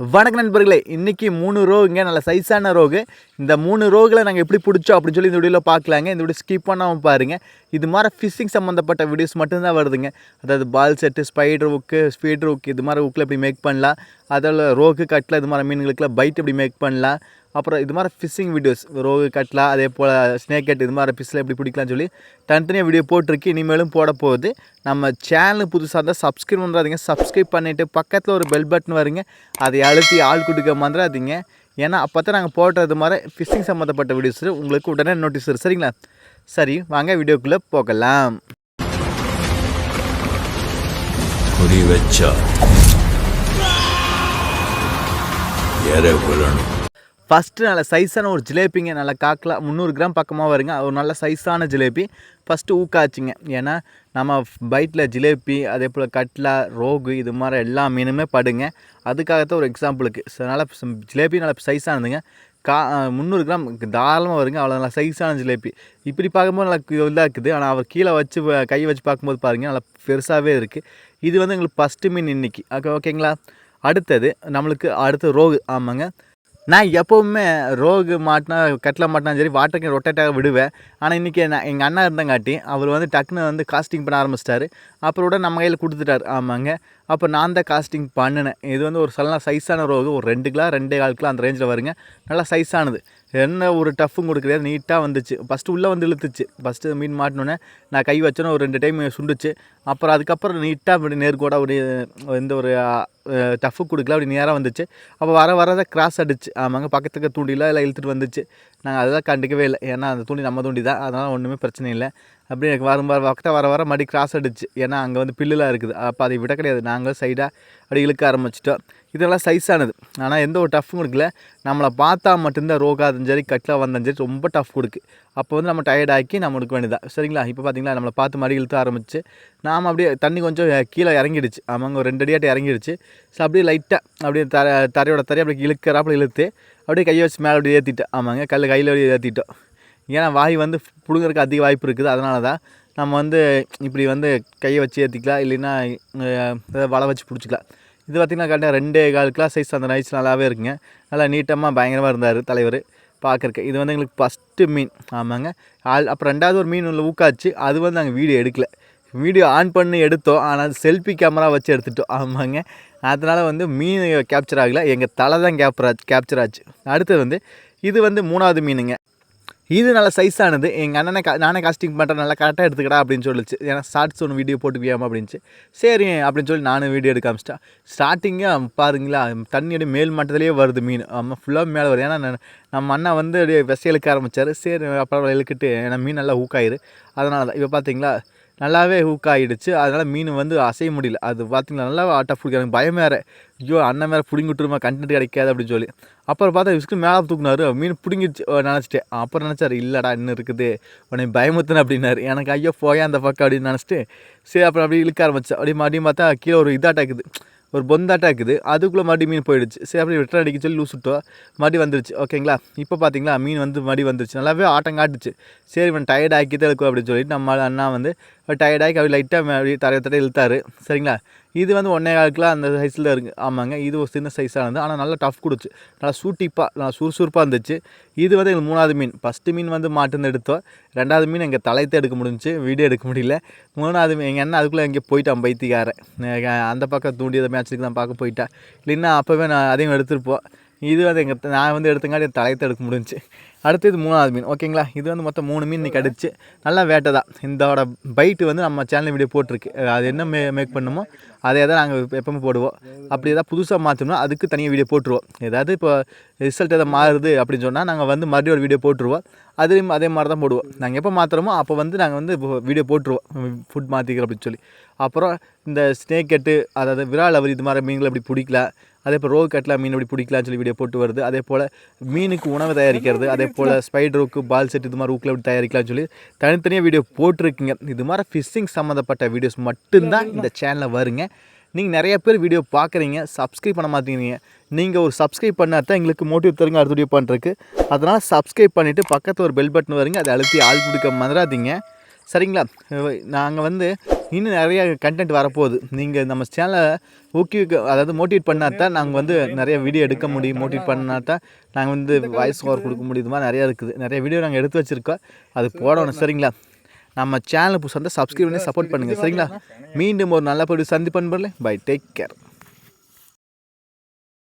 வணக்கம் நண்பர்களே, இன்றைக்கி 3 ரோகுங்க, நல்ல சைஸான ரோகு. இந்த 3 ரோகில் நாங்கள் எப்படி பிடிச்சோம் அப்படின்னு சொல்லி இந்த வீடியோவில் பார்க்கலாங்க. இந்த வீடியோ ஸ்கிப் பண்ணாமல் பாருங்கள். இது மாதிரி ஃபிஷிங் சம்மந்தப்பட்ட வீடியோஸ் மட்டும்தான் வருதுங்க. அதாவது பால் செட்டு, ஸ்பைடர் ஹுக்கு, ஸ்பீட் ஹுக், இது மாதிரி ஹுக்கில் எப்படி மேக் பண்ணலாம், அதில் ரோகு கட்டில் இது மாதிரி மீன்களுக்குலாம் பைட் எப்படி மேக் பண்ணலாம், அப்புறம் இது மாதிரி ஃபிஷிங் வீடியோஸ் ரோகு கட்லா, அதே போல் ஸ்னேக் கட், இது மாதிரி ஃபிஷ்ஷில் எப்படி பிடிக்கலாம்னு சொல்லி தனித்தனியாக வீடியோ போட்டிருக்கு. இனிமேலும் போட போகுது. நம்ம சேனல் புதுசாக இருந்தால் சப்ஸ்கிரைப் பண்ணுறாதீங்க. சப்ஸ்கிரைப் பண்ணிவிட்டு பக்கத்தில் ஒரு பெல் பட்டன் வருங்க, அதை அழுத்தி ஆள் கொடுக்க மறந்துடாதீங்க. ஏன்னா அப்போ தான் நாங்கள் போடுறது மாதிரி ஃபிஷிங் சம்மந்தப்பட்ட வீடியோஸ் உங்களுக்கு உடனே நோட்டீஸ் வரும். சரிங்களா? சரி, வாங்க வீடியோக்குள்ளே போகலாம். குறி வச்சா விழணும். ஃபஸ்ட்டு நல்ல சைஸான ஒரு ஜிலேபிங்க, நல்லா காக்கலாம் 300 கிராம் பக்கமாக வருங்க. ஒரு நல்ல சைஸான ஜிலேபி ஃபஸ்ட்டு ஊக்காச்சுங்க. ஏன்னா நம்ம பைட்டில் ஜிலேபி, அதே போல் கட்லா, ரோகு, இது மாதிரி எல்லா மீனுமே படுங்க. அதுக்காகத்தான் ஒரு எக்ஸாம்பிளுக்கு. நல்லா ஜிலேபி நல்லா சைஸானதுங்க. 300 கிராம் தாராளமாக வருங்க. அவ்வளோ நல்லா சைஸான ஜிலேபி. இப்படி பார்க்கும்போது நல்லா இதாக இருக்குது. ஆனால் அவர் கீழே வச்சு கையை வச்சு பார்க்கும்போது பாருங்கள், நல்லா பெருசாகவே இருக்குது. இது வந்து எங்களுக்கு ஃபஸ்ட்டு மீன் இன்றைக்கி. ஓகேங்களா? அடுத்தது அடுத்து ரோகு. ஆமாங்க, நான் எப்போவுமே ரோகு மாட்டினா, கட்டில் மாட்டினா சரி, வாட்டருக்கு ரொட்டேட்டாக விடுவேன். ஆனால் இன்றைக்கி எங்கள் அண்ணா இருந்தங்காட்டி அவர் வந்து டக்குன்னு காஸ்டிங் பண்ண ஆரம்பிச்சிட்டாரு. அப்புறம் கூட நம்ம கையில் கொடுத்துட்டார். ஆமாங்க, அப்போ நான் தான் காஸ்டிங் பண்ணினேன். இது வந்து ஒரு நல்ல சைஸான ரோகு, ஒரு 2 கிலோ 2.25 கிலோ அந்த ரேஞ்சில் வருங்க. நல்லா சைஸானது, என்ன ஒரு டஃப்பும் கொடுக்குறது, நீட்டாக வந்துச்சு. ஃபஸ்ட்டு உள்ளே வந்து இழுத்துச்சு. ஃபஸ்ட்டு மீன் மாட்டினோன்னே நான் கை வச்சோன்னே ஒரு 2 டைம் சுண்டுச்சு. அப்புறம் அதுக்கப்புறம் நீட்டாக அப்படி நேர்கோட அப்படி எந்த ஒரு டஃப்பு கொடுக்கல, அப்படி நேராக வந்துச்சு. அப்போ வரதான் கிராஸ் அடிச்சு. ஆமாங்க, பக்கத்துக்கு தூண்டியில் எல்லாம் இழுத்துட்டு வந்துச்சு. நாங்கள் அதெல்லாம் கண்டுக்கவே இல்லை. ஏன்னா அந்த தூண்டி நம்ம தூண்டி தான், அதனால் ஒன்றுமே பிரச்சனை இல்லை. அப்படியே எனக்கு வர மறுபடி கிராஸ் அடிச்சு. ஏன்னா அங்கே வந்து பில்லுலாம் இருக்குது. அப்போ அதை விட கிடையாது, நாங்கள் சைடாக அப்படி இழுக்க ஆரம்பிச்சிட்டோம். இதெல்லாம் சைஸானது. ஆனால் எந்த ஒரு டஃப்பும் கொடுக்கல. நம்மளை பார்த்தா மட்டும்தான் ரோகாதும் சரி, கட்டில் வந்தாலும் சரி ரொம்ப டஃப் கொடுக்கு. அப்போ வந்து நம்ம டயர்டாக்கி நம்ம எடுக்க வேண்டியதான். சரிங்களா? இப்போ பார்த்தீங்களா, நம்மளை பார்த்து மறுபடி இழுத்த ஆரம்பிச்சு. நாம் அப்படியே தண்ணி கொஞ்சம் கீழே இறங்கிடுச்சு. ஆமாங்க, ஒரு 2 அடியாட்ட இறங்கிடுச்சு. ஸோ அப்படியே லைட்டாக அப்படியே தரையோட அப்படியே இழுக்கிறாப்புல இழுத்து அப்படியே கையை வச்சு மேலே அப்படியே ஏற்றிட்டோம். ஆமாங்க, கையில் அப்படியே ஏற்றிட்டோம். ஏன்னா வாய் வந்து பிடுங்கிறதுக்கு அதிக வாய்ப்பு இருக்குது. அதனால தான் நம்ம வந்து இப்படி வந்து கையை வச்சு ஏற்றிக்கலாம், இல்லைன்னா வலை வச்சு பிடிச்சிக்கலாம். இது பார்த்திங்கன்னா கரெக்டாக 2.25 கிலோ சைஸ் அந்த நைஸ் நல்லாவே இருக்குங்க. நல்லா நீட்டமாக பயங்கரமாக இருந்தார் தலைவர் பார்க்குறக்கு. இது வந்து எங்களுக்கு ஃபஸ்ட்டு மீன். ஆமாங்க, அப்புறம் 2வது ஒரு மீன் உள்ள ஊக்காச்சு. அது வந்து நாங்கள் வீடியோ எடுக்கலை. வீடியோ ஆன் பண்ணி எடுத்தோம், ஆனால் செல்ஃபி கேமரா வச்சு எடுத்துட்டோம். ஆமாங்க, அதனால் வந்து மீன் கேப்சர் ஆகலை, எங்கள் தலை தான் கேப்சர் ஆச்சு. அடுத்தது வந்து இது வந்து 3வது மீனுங்க. இது நல்ல சைஸானது. எங்கள் அண்ணனை நானே காஸ்டிங் பண்ணுறேன், நல்லா கரெக்டாக எடுத்துக்கடா அப்படின்னு சொல்லிச்சு. ஏன்னா ஷார்ட்ஸ் ஒன்று வீடியோ போட்டுக்கியாமா அப்படின்ச்சு. சரி அப்படின்னு சொல்லி நானும் வீடியோ எடுக்க ஆரம்பிச்சிட்டேன். ஸ்டார்டிங்கே பாருங்களா, தண்ணியோடைய மேல் மட்டத்திலேயே வருது மீன். ஆமாம், ஃபுல்லாக மேலே வருது. ஏன்னா நம்ம அண்ணா வந்து அப்படியே விசை இழுக்க ஆரம்பித்தார். சரி அப்புறம் இழுக்கிட்டு ஏன்னா மீன் நல்லா ஊக்காயிரு. அதனால தான் இப்போ பார்த்தீங்களா நல்லாவே ஹூக் ஆகிடுச்சு. அதனால் மீன் வந்து அசைய முடியல. அது பார்த்திங்களா நல்லா ஆட்டாக பிடிக்க பயம் வேறு. ஐயோ அண்ணன் வேறு பிடிங்கி விட்டுருமா, கண்டென்ட் கிடைக்காது அப்படின்னு சொல்லி. அப்புறம் பார்த்தா விஸ்க்கு மேலே தூக்குனாரு. மீன் பிடிங்கிடுச்சு நினச்சிட்டேன். அப்புறம் நினச்சார், இல்லைடா இன்னும் இருக்குது, உன்னை பயமுத்துன்னு அப்படின்னாரு. எனக்கு ஐயோ போயா அந்த பக்கம் அப்படின்னு நினச்சிட்டு சரி அப்புறம் அப்படி இழுக்க ஆரம்பிச்சேன். அப்படியே மறுபடியும் பார்த்தா கீழே ஒரு இதாட்டாக்குது, ஒரு பொந்தாட்டாக இருக்குது. அதுக்குள்ளே மறுபடியும் மீன் போயிடுச்சு. சரி அப்படி ரிட்டர்ன் அடிக்க சொல்லி லூஸ் விட்டோம், மறுபடியும் வந்துருச்சு. ஓகேங்களா? இப்போ பார்த்தீங்களா மீன் வந்து மறுபடியும் வந்துருச்சு. நல்லாவே ஆட்டம் காட்டுச்சு. சரி இவன் டயர்ட் ஆக்கி தான் இருக்கும் அப்படின்னு சொல்லிட்டு நம்ம அண்ணா வந்து டயர்டாகி அப்படி லைட்டாக அப்படி தரையை இழுத்தாரு. சரிங்களா? இது வந்து 1.25 கிலோ அந்த சைஸில் இருக்குது. ஆமாங்க, இது ஒரு சின்ன சைஸானது. ஆனால் நல்லா டஃப் கொடுச்சு. நல்லா சூட்டிப்பாக நல்லா சுறுசுறுப்பாக இருந்துச்சு. இது வந்து எங்களுக்கு 3வது மீன். ஃபஸ்ட்டு மீன் வந்து மாட்டுன்னு எடுத்தோம். 2வது மீன் எங்கள் தலையத்தை எடுக்க முடிஞ்சிச்சு, வீடியோ எடுக்க முடியல. 3வது எங்கள் அண்ணன் அதுக்குள்ளே எங்கேயோ போயிட்டான் பைத்தியக்காரன். அந்த பக்கம் தூண்டியதை மேட்ச்சுக்கு தான் பார்க்க போயிட்டா. இல்லைன்னா அப்போவே நான் அதையும் எடுத்துருப்போம். இது வந்து நான் வந்து எடுத்தங்காட்டி தலையத்தை எடுக்க முடிஞ்சிச்சு. அடுத்தது 3வது மீன். ஓகேங்களா? இது வந்து மொத்தம் 3 மீன் இன்றைக்கி அடிச்சு. நல்லா வேட்டை தான். இதோட பைட்டு வந்து நம்ம சேனல் வீடியோ போட்டிருக்கு. அது என்ன மேக் பண்ணுமோ அதே தான் நாங்கள் எப்பவுமே போடுவோம். அப்படி எதாவது புதுசாக மாற்றணும்னா அதுக்கு தனியாக வீடியோ போட்டுருவோம். ஏதாவது இப்போ ரிசல்ட் எதாவது மாறுது அப்படின்னு சொன்னால் நாங்கள் வந்து மறுபடியும் ஒரு வீடியோ போட்டுருவோம். அதுலேயும் அதே மாதிரி தான் போடுவோம். நாங்கள் எப்போ மாற்றுறோமோ அப்போ வந்து நாங்கள் வந்து வீடியோ போட்டுருவோம், ஃபுட் மாற்றிக்கிறோம் அப்படின்னு சொல்லி. அப்புறம் இந்த ஸ்னேக் கட்டு, அதாவது விரால் அவர் இது மாதிரி மீன்களை அப்படி பிடிக்கல, அதே போல் ரோகு கட்டில் மீன் எப்படி பிடிக்கலான்னு சொல்லி வீடியோ போட்டு வருது. அதே போல் மீனுக்கு உணவு தயாரிக்கிறது, அதே போல் ஸ்பைடர் ஹுக்கு, பால் செட் இது மாதிரி ஹுக்கில் எப்படி தயாரிக்கலாம்னு சொல்லி தனித்தனியாக வீடியோ போட்டிருக்குங்க. இது மாதிரி ஃபிஷ்ஷிங் சம்மந்தப்பட்ட வீடியோஸ் மட்டும்தான் இந்த சேனலில் வருங்க. நீங்கள் நிறைய பேர் வீடியோ பார்க்குறீங்க, சப்ஸ்கிரைப் பண்ண மாட்டேங்கிறீங்க. நீங்கள் ஒரு சப்ஸ்கிரைப் பண்ணால் தான் எங்களுக்கு மோட்டிவ் தருங்க அடுத்த வீடியோ பண்ணுறதுக்கு. அதனால் சப்ஸ்கிரைப் பண்ணிவிட்டு பக்கத்தில் ஒரு பெல் பட்டன் வருங்க, அதை அழுத்தி ஆள் கொடுக்க மறந்துடாதீங்க. சரிங்களா? நாங்கள் வந்து இன்னும் நிறைய கண்டென்ட் வரப்போகுது. நீங்கள் நம்ம சேனலை அதாவது மோட்டிவேட் பண்ணால் தான் நாங்கள் வந்து நிறைய வீடியோ எடுக்க முடியும். மோட்டிவேட் பண்ணால் தான் நாங்கள் வந்து வாய்ஸ் ஓவர் கொடுக்க முடியும். இது மாதிரி நிறையா இருக்குது. நிறைய வீடியோ நாங்கள் எடுத்து வச்சுருக்கோம். அது போடணும் சரிங்களா. நம்ம சேனலை புதுசாக சப்ஸ்கிரைப் பண்ணி சப்போர்ட் பண்ணுங்கள் சரிங்களா. மீண்டும் ஒரு நல்ல பதிவு சந்திப்பன் பண்ணல. Bye, take care.